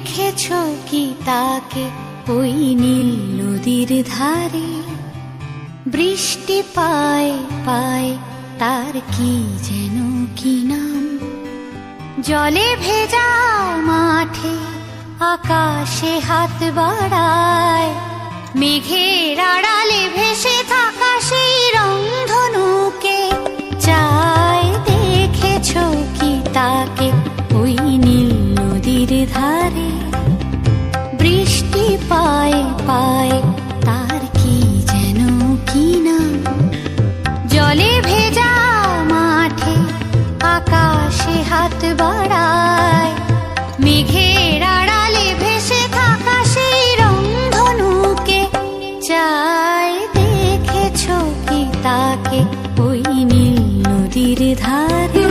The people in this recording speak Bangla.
দেখেছো কি তাকে ওই নীল নদীর ধারে? বৃষ্টি পায় পায় তার কি যেন কি নাম। জলে ভেজা মাঠে আকাশে হাত বাড়ায়, মেঘের আড়ালে ভেসে থাকা সেই রংধনুকে চায়। দেখেছো কি তাকে ওই নীল নদীর ধারে? বৃষ্টি পায় পায় তার কি যেন কি নাম। জলে ভেজা মাঠে আকাশে হাত বাড়ায়, মেঘের আড়ালে ভেসে থাকা সেই রংধনুকে চায়। দেখেছো কি তাকে ওই নীল নদীর ধারে?